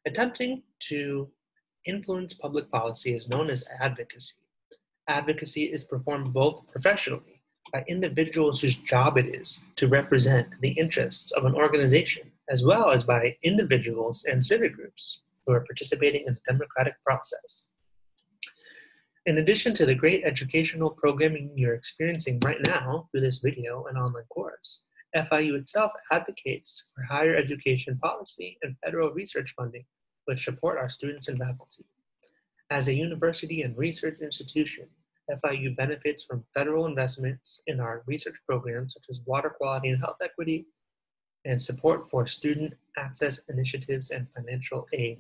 Attempting to influence public policy is known as advocacy. Advocacy is performed both professionally by individuals whose job it is to represent the interests of an organization, as well as by individuals and civic groups who are participating in the democratic process. In addition to the great educational programming you're experiencing right now through this video and online course, FIU itself advocates for higher education policy and federal research funding, which support our students and faculty. As a university and research institution, FIU benefits from federal investments in our research programs such as water quality and health equity, and support for student access initiatives and financial aid.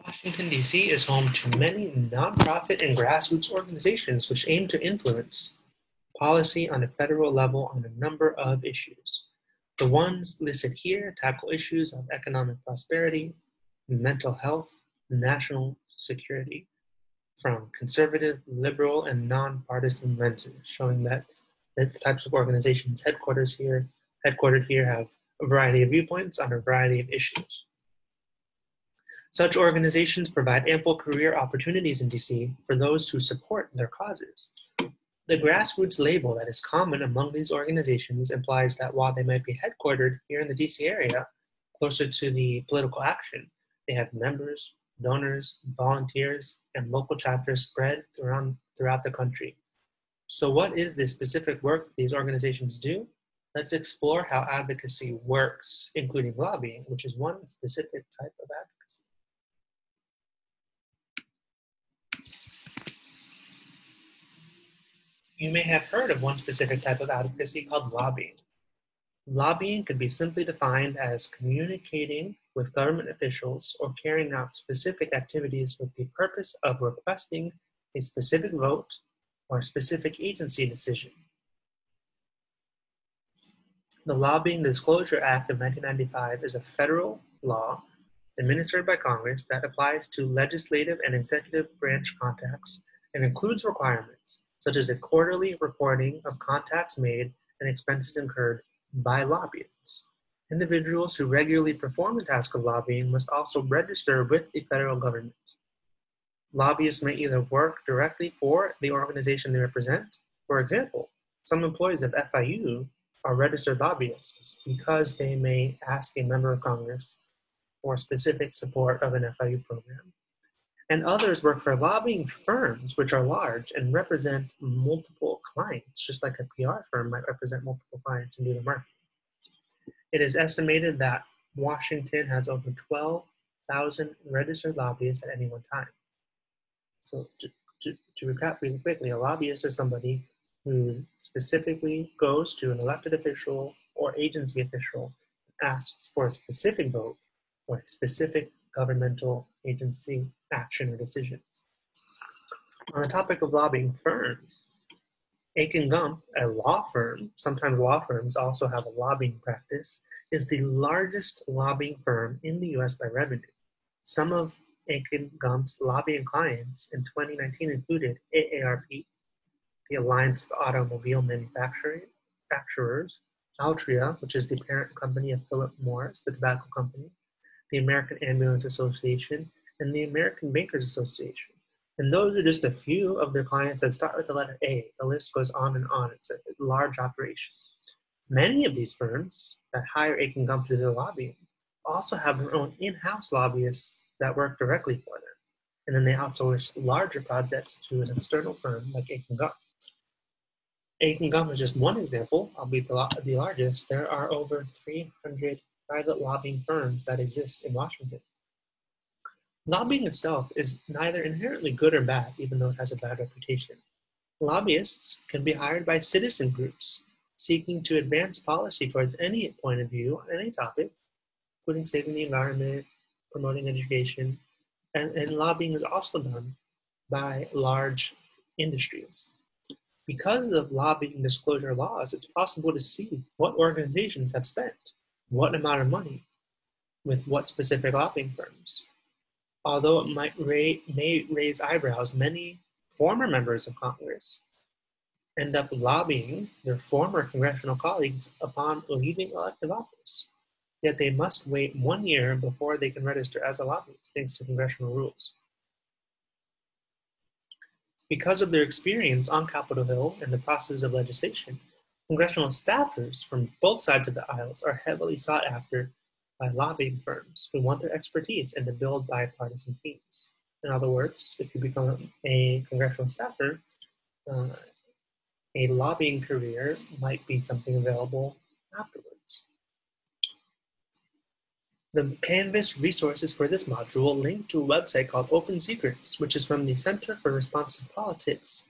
Washington, D.C. is home to many nonprofit and grassroots organizations which aim to influence policy on a federal level on a number of issues. The ones listed here tackle issues of economic prosperity, mental health, national security, from conservative, liberal, and nonpartisan lenses, showing that the types of organizations headquartered here have a variety of viewpoints on a variety of issues. Such organizations provide ample career opportunities in DC for those who support their causes. The grassroots label that is common among these organizations implies that while they might be headquartered here in the DC area, closer to the political action, they have members, donors, volunteers, and local chapters spread throughout the country. So what is the specific work these organizations do? Let's explore how advocacy works, including lobbying, which is one specific type of advocacy. You may have heard of one specific type of advocacy called lobbying. Lobbying could be simply defined as communicating with government officials or carrying out specific activities with the purpose of requesting a specific vote or a specific agency decision. The Lobbying Disclosure Act of 1995 is a federal law administered by Congress that applies to legislative and executive branch contacts and includes requirements such as a quarterly reporting of contacts made and expenses incurred by lobbyists. Individuals who regularly perform the task of lobbying must also register with the federal government. Lobbyists may either work directly for the organization they represent. For example, some employees of FIU are registered lobbyists because they may ask a member of Congress for specific support of an FIU program. And others work for lobbying firms, which are large and represent multiple clients, just like a PR firm might represent multiple clients and do the marketing. It is estimated that Washington has over 12,000 registered lobbyists at any one time. So to recap really quickly, a lobbyist is somebody who specifically goes to an elected official or agency official and asks for a specific vote or a specific governmental agency action or decision. On the topic of lobbying firms, Akin Gump, a law firm, sometimes law firms also have a lobbying practice, is the largest lobbying firm in the US by revenue. Some of Akin Gump's lobbying clients in 2019 included AARP, the Alliance of Automobile Manufacturers, Altria, which is the parent company of Philip Morris, the tobacco company, the American Ambulance Association, and the American Bankers Association. And those are just a few of their clients that start with the letter A. The list goes on and on. It's a large operation. Many of these firms that hire Akin Gump to do their lobbying also have their own in-house lobbyists that work directly for them. And then they outsource larger projects to an external firm like Akin Gump. Akin Gump is just one example, albeit the largest. There are over 300 private lobbying firms that exist in Washington. Lobbying itself is neither inherently good or bad, even though it has a bad reputation. Lobbyists can be hired by citizen groups seeking to advance policy towards any point of view on any topic, including saving the environment, promoting education, and lobbying is also done by large industries. Because of lobbying disclosure laws, it's possible to see what organizations have spent what amount of money with what specific lobbying firms. Although it may raise eyebrows, many former members of Congress end up lobbying their former congressional colleagues upon leaving elective office. Yet they must wait 1 year before they can register as a lobbyist, thanks to congressional rules. Because of their experience on Capitol Hill and the process of legislation, congressional staffers from both sides of the aisles are heavily sought after by lobbying firms who want their expertise and to build bipartisan teams. In other words, if you become a congressional staffer, a lobbying career might be something available afterwards. The Canvas resources for this module link to a website called Open Secrets, which is from the Center for Responsive Politics,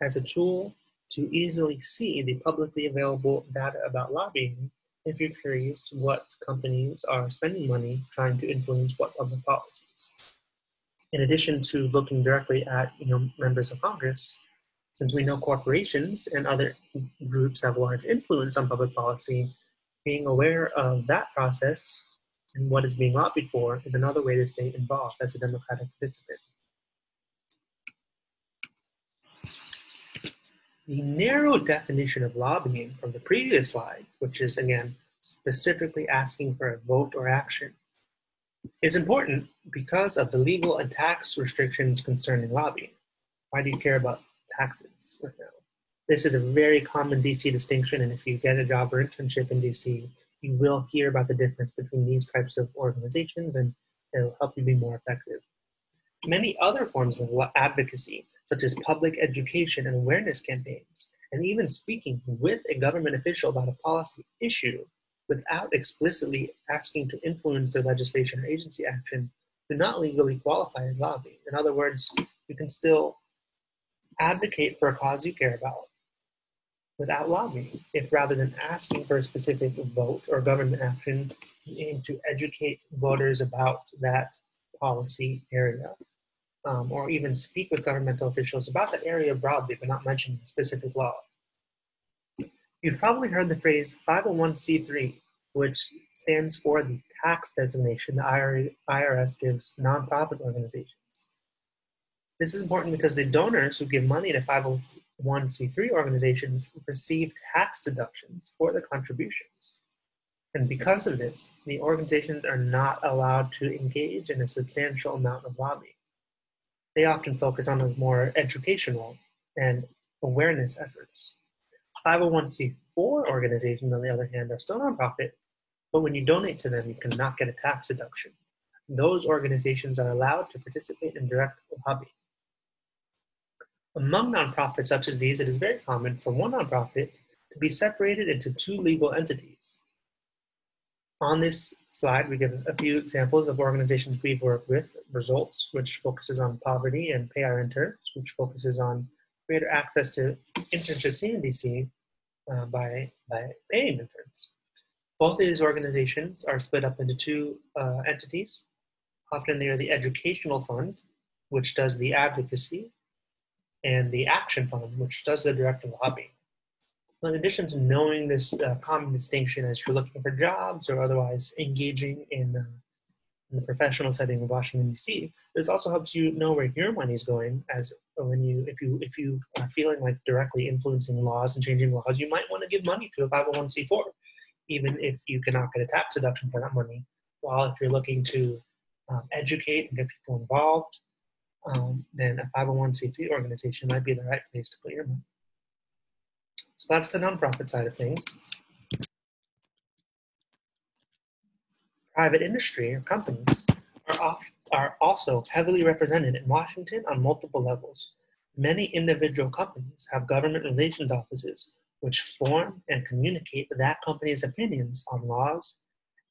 as a tool to easily see the publicly available data about lobbying if you're curious what companies are spending money trying to influence what public policies. In addition to looking directly at members of Congress, since we know corporations and other groups have large influence on public policy, being aware of that process and what is being lobbied for is another way to stay involved as a democratic participant. The narrow definition of lobbying from the previous slide, which is again specifically asking for a vote or action, is important because of the legal and tax restrictions concerning lobbying. Why do you care about taxes right now? This is a very common DC distinction, and if you get a job or internship in DC, you will hear about the difference between these types of organizations, and it'll help you be more effective. Many other forms of advocacy, such as public education and awareness campaigns, and even speaking with a government official about a policy issue without explicitly asking to influence their legislation or agency action, do not legally qualify as lobbying. In other words, you can still advocate for a cause you care about without lobbying, if rather than asking for a specific vote or government action, you aim to educate voters about that policy area, or even speak with governmental officials about that area broadly, but not mentioning a specific law. You've probably heard the phrase 501c3, which stands for the tax designation the IRS gives nonprofit organizations. This is important because the donors who give money to 501c3 organizations receive tax deductions for the contributions. And because of this, the organizations are not allowed to engage in a substantial amount of lobbying. They often focus on the more educational and awareness efforts. 501c4 organizations, on the other hand, are still nonprofit, but when you donate to them, you cannot get a tax deduction. Those organizations are allowed to participate in direct lobbying. Among nonprofits such as these, it is very common for one nonprofit to be separated into two legal entities. On this slide, we give a few examples of organizations we've worked with. Results, which focuses on poverty, and Pay Our Interns, which focuses on greater access to internships in DC by paying interns. Both of these organizations are split up into two entities. Often they are the Educational Fund, which does the advocacy, and the Action Fund, which does the direct lobbying. In addition to knowing this common distinction as you're looking for jobs or otherwise engaging in the professional setting of Washington, D.C., this also helps you know where your money is going. As when if you are feeling like directly influencing laws and changing laws, you might want to give money to a 501c4, even if you cannot get a tax deduction for that money. While if you're looking to educate and get people involved, then a 501c3 organization might be the right place to put your money. So that's the nonprofit side of things. Private industry or companies are also heavily represented in Washington on multiple levels. Many individual companies have government relations offices which form and communicate that company's opinions on laws,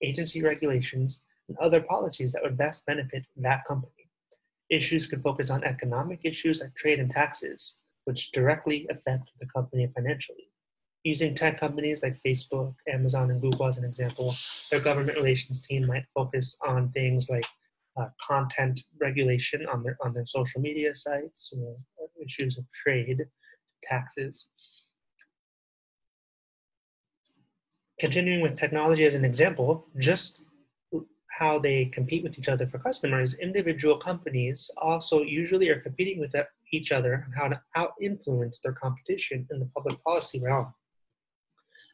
agency regulations, and other policies that would best benefit that company. Issues could focus on economic issues like trade and taxes, which directly affect the company financially. Using tech companies like Facebook, Amazon, and Google as an example, their government relations team might focus on things like content regulation on their social media sites, or issues of trade, taxes. Continuing with technology as an example, just how they compete with each other for customers, individual companies also usually are competing with each other on how to out-influence their competition in the public policy realm.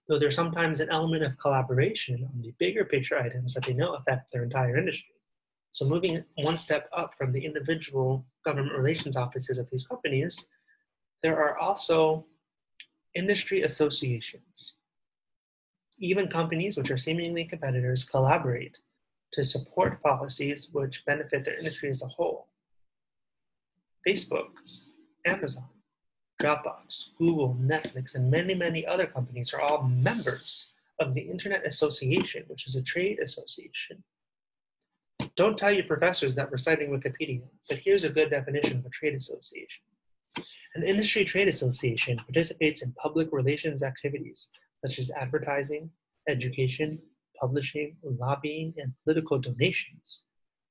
Though there's sometimes an element of collaboration on the bigger picture items that they know affect their entire industry. So moving one step up from the individual government relations offices of these companies, there are also industry associations. Even companies which are seemingly competitors collaborate to support policies which benefit their industry as a whole. Facebook, Amazon, Dropbox, Google, Netflix, and many, many other companies are all members of the Internet Association, which is a trade association. Don't tell your professors that we're citing Wikipedia, but here's a good definition of a trade association. An industry trade association participates in public relations activities such as advertising, education, publishing, lobbying, and political donations,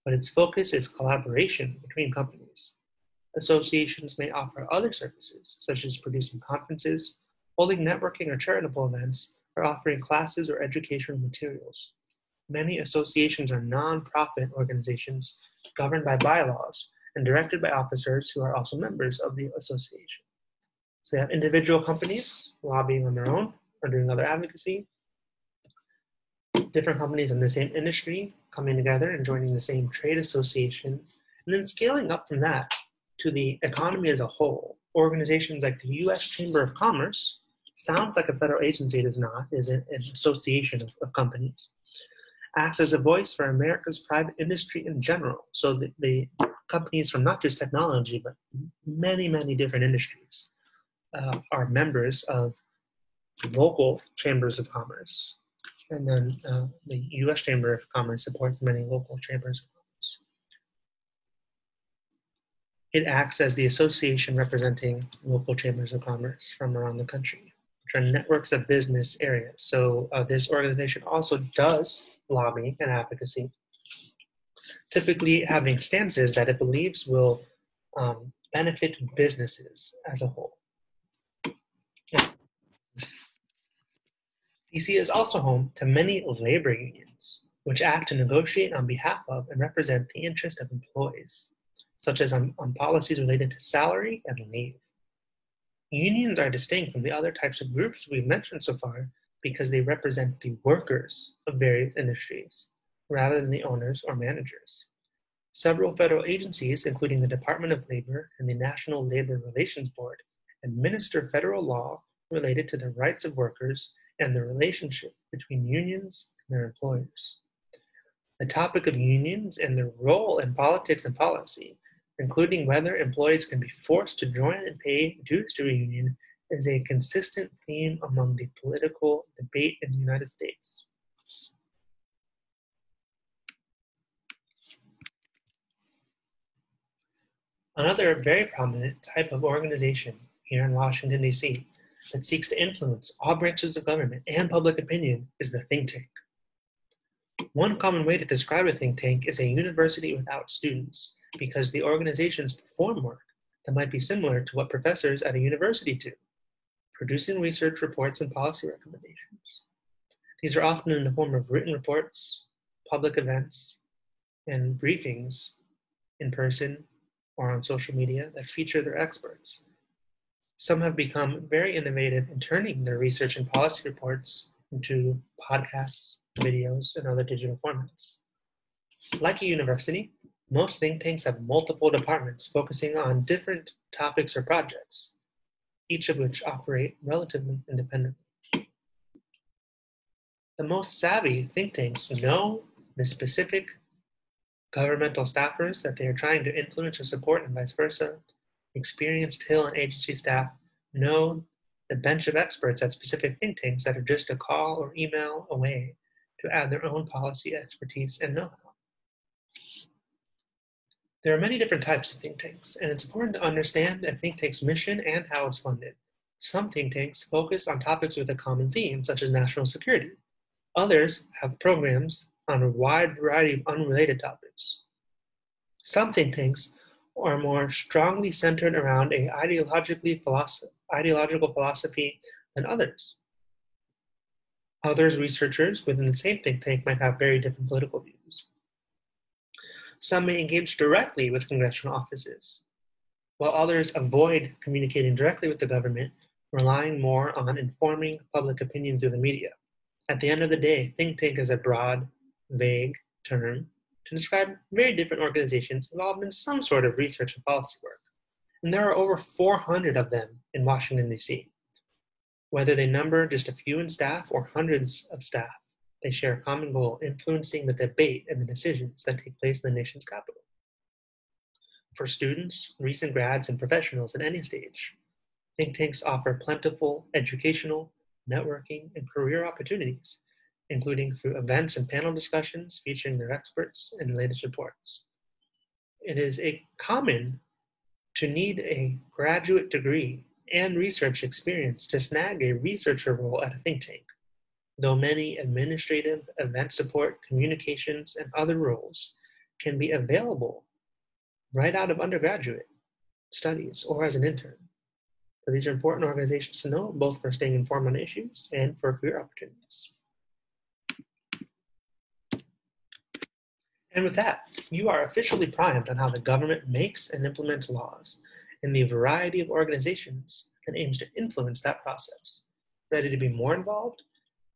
but its focus is collaboration between companies. Associations may offer other services, such as producing conferences, holding networking or charitable events, or offering classes or educational materials. Many associations are non-profit organizations governed by bylaws and directed by officers who are also members of the association. So you have individual companies lobbying on their own or doing other advocacy, different companies in the same industry coming together and joining the same trade association, and then scaling up from that to the economy as a whole. Organizations like the U.S. Chamber of Commerce sounds like a federal agency, it is not, is an association of companies. Acts as a voice for America's private industry in general. So the companies from not just technology, but many, many different industries are members of local chambers of commerce. And then the U.S. Chamber of Commerce supports many local chambers of commerce. It acts as the association representing local chambers of commerce from around the country, which are networks of business areas. So this organization also does lobbying and advocacy, typically having stances that it believes will benefit businesses as a whole. DC is also home to many labor unions, which act to negotiate on behalf of and represent the interest of employees, such as on policies related to salary and leave. Unions are distinct from the other types of groups we've mentioned so far because they represent the workers of various industries, rather than the owners or managers. Several federal agencies, including the Department of Labor and the National Labor Relations Board, administer federal law related to the rights of workers and the relationship between unions and their employers. The topic of unions and their role in politics and policy, including whether employees can be forced to join and pay dues to a union, is a consistent theme among the political debate in the United States. Another very prominent type of organization here in Washington, D.C. that seeks to influence all branches of government and public opinion is the think tank. One common way to describe a think tank is a university without students, because the organizations perform work that might be similar to what professors at a university do, producing research reports and policy recommendations. These are often in the form of written reports, public events, and briefings in person or on social media that feature their experts. Some have become very innovative in turning their research and policy reports into podcasts, videos, and other digital formats. Like a university, most think tanks have multiple departments focusing on different topics or projects, each of which operate relatively independently. The most savvy think tanks know the specific governmental staffers that they are trying to influence or support, and vice versa. Experienced Hill and agency staff know the bench of experts at specific think tanks that are just a call or email away to add their own policy expertise and know-how. There are many different types of think tanks, and it's important to understand a think tank's mission and how it's funded. Some think tanks focus on topics with a common theme, such as national security. Others have programs on a wide variety of unrelated topics. Some think tanks are more strongly centered around an ideological philosophy than others. Others researchers within the same think tank might have very different political views. Some may engage directly with congressional offices, while others avoid communicating directly with the government, relying more on informing public opinion through the media. At the end of the day, think tank is a broad, vague term to describe very different organizations involved in some sort of research and policy work. And there are over 400 of them in Washington, D.C. Whether they number just a few in staff or hundreds of staff, they share a common goal, influencing the debate and the decisions that take place in the nation's capital. For students, recent grads, and professionals at any stage, think tanks offer plentiful educational, networking, and career opportunities, including through events and panel discussions featuring their experts and latest reports. It is common to need a graduate degree and research experience to snag a researcher role at a think tank, though many administrative, event support, communications, and other roles can be available right out of undergraduate studies or as an intern. So these are important organizations to know, both for staying informed on issues and for career opportunities. And with that, you are officially primed on how the government makes and implements laws and the variety of organizations that aims to influence that process. Ready to be more involved?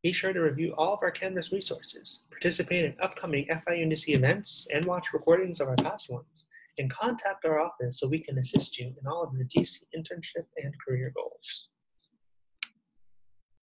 Be sure to review all of our Canvas resources, participate in upcoming FIU-DC events, and watch recordings of our past ones, and contact our office so we can assist you in all of your DC internship and career goals.